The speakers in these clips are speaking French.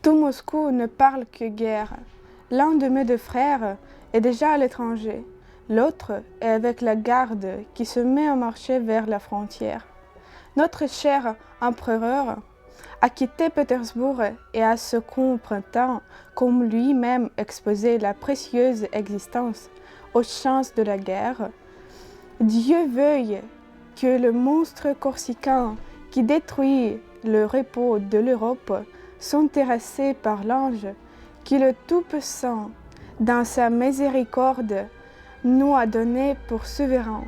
Tout Moscou ne parle que guerre. L'un de mes deux frères est déjà à l'étranger. L'autre est avec la garde qui se met à marcher vers la frontière. Notre cher empereur a quitté Pétersbourg et à ce printemps, comme lui-même exposé la précieuse existence aux chances de la guerre. Dieu veuille que le monstre corsican qui détruit le repos de l'Europe soit terrassé par l'ange qui le Tout-Puissant, dans sa miséricorde, nous a donné pour souverain.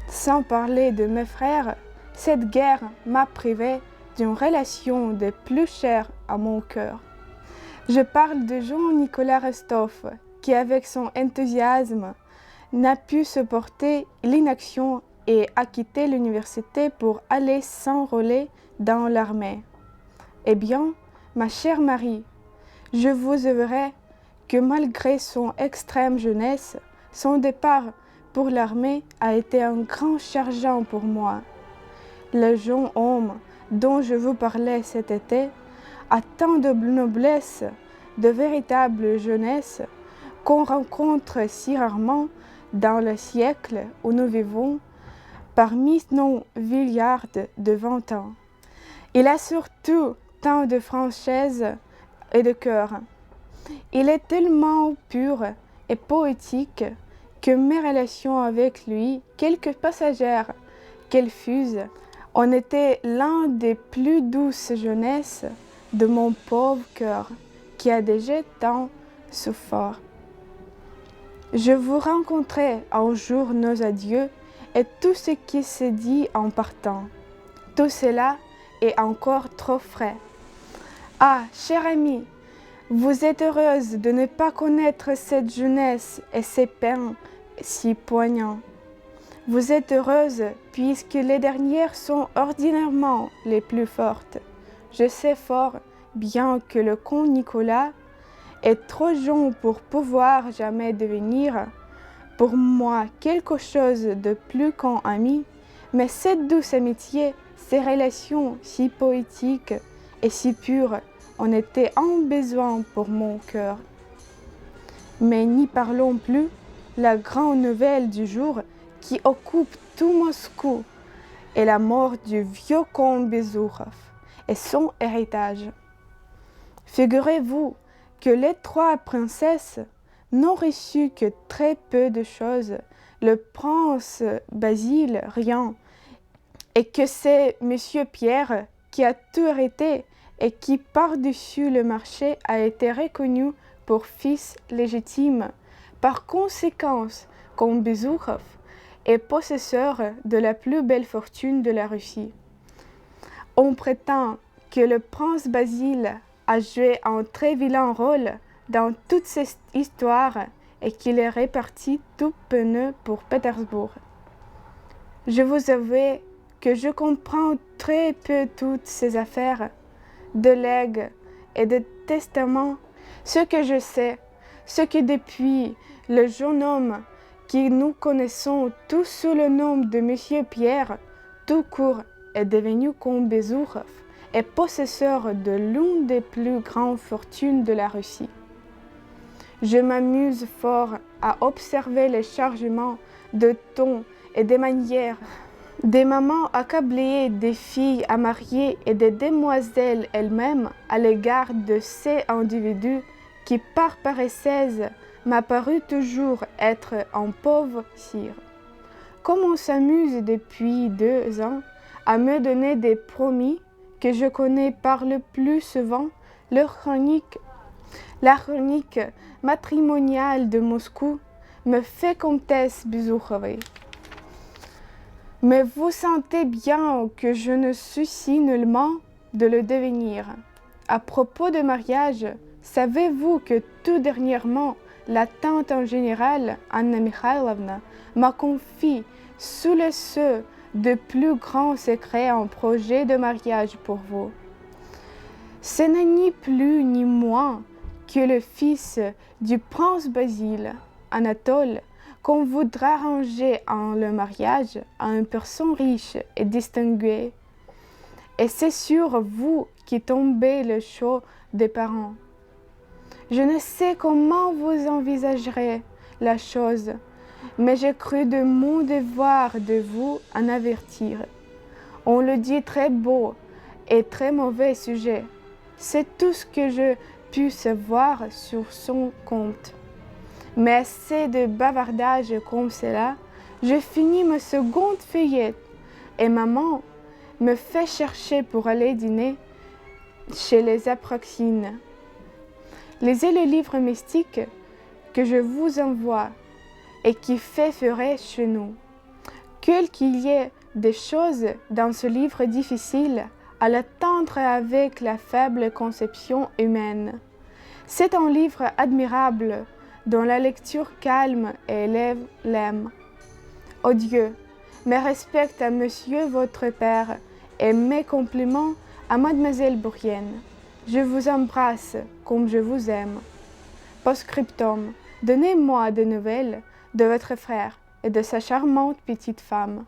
Sans parler de mes frères, cette guerre m'a privé d'une relation des plus chères à mon cœur. Je parle de Jean-Nicolas Rostov, qui avec son enthousiasme n'a pu supporter l'inaction et a quitté l'université pour aller s'enrôler dans l'armée. Eh bien, ma chère Marie, je vous avouerai que malgré son extrême jeunesse, son départ pour l'armée a été un grand chargeant pour moi. Le jeune homme dont je vous parlais cet été a tant de noblesse, de véritable jeunesse, qu'on rencontre si rarement dans le siècle où nous vivons, parmi nos vieillards de 20 ans. Il a surtout tant de franchise et de cœur. Il est tellement pur et poétique que mes relations avec lui, quelque passagères qu'elles fussent, ont été l'un des plus douces jeunesses de mon pauvre cœur qui a déjà tant souffert. Je vous rencontrai un jour nos adieux et tout ce qui se dit en partant. Tout cela est encore trop frais. Ah, chère amie, vous êtes heureuse de ne pas connaître cette jeunesse et ces peines si poignants. Vous êtes heureuse puisque les dernières sont ordinairement les plus fortes. Je sais fort bien que le comte Nicolas est trop jeune pour pouvoir jamais devenir pour moi quelque chose de plus qu'un ami, mais cette douce amitié, ces relations si poétiques et si pures en étaient un besoin pour mon cœur. Mais n'y parlons plus, la grande nouvelle du jour qui occupe tout Moscou est la mort du vieux comte Bezourov et son héritage. Figurez-vous que les 3 princesses n'ont reçu que très peu de choses, le prince Basile rien, et que c'est Monsieur Pierre qui a tout hérité et qui par-dessus le marché a été reconnu pour fils légitime. Par conséquent, comme Bezourov est possesseur de la plus belle fortune de la Russie. On prétend que le prince Basile a joué un très vilain rôle dans toute cette histoire et qu'il est reparti tout peineux pour Pétersbourg. Je vous avoue que je comprends très peu toutes ces affaires de legs et de testaments. Ce que je sais, c'est que depuis le jeune homme qui nous connaissons tous sous le nom de Monsieur Pierre, tout court est devenu comte Bezourov et possesseur de l'une des plus grandes fortunes de la Russie. Je m'amuse fort à observer les chargements de ton et des manières des mamans accablées, des filles à marier et des demoiselles elles-mêmes à l'égard de ces individus qui, par paressesse, m'a paru toujours être un pauvre sire. Comme on s'amuse depuis 2 ans à me donner des promis que je connais par le plus souvent la chronique matrimoniale de Moscou me fait comtesse Bezourova. Mais vous sentez bien que je ne soucie nullement de le devenir. À propos de mariage, savez-vous que tout dernièrement, la tante en général, Anna Mikhailovna, m'a confié sous le sceau de plus grands secrets un projet de mariage pour vous. Ce n'est ni plus ni moins que le fils du prince Basile, Anatole, qu'on voudra arranger en le mariage à une personne riche et distinguée. Et c'est sur vous qui tombait le chaud des parents. Je ne sais comment vous envisagerez la chose, mais j'ai cru de mon devoir de vous en avertir. On le dit très beau et très mauvais sujet. C'est tout ce que je puis savoir sur son compte. Mais assez de bavardage comme cela, je finis ma seconde feuillette et maman me fait chercher pour aller dîner chez les Apraxines. Lisez le livre mystique que je vous envoie et qui fait fureur chez nous. Qu'il y ait des choses dans ce livre difficile à l'attendre avec la faible conception humaine. C'est un livre admirable dont la lecture calme et élève l'âme. Ô Dieu, mes respects à Monsieur votre Père et mes compliments à Mademoiselle Bourienne. Je vous embrasse comme je vous aime. Post-scriptum, donnez-moi des nouvelles de votre frère et de sa charmante petite femme.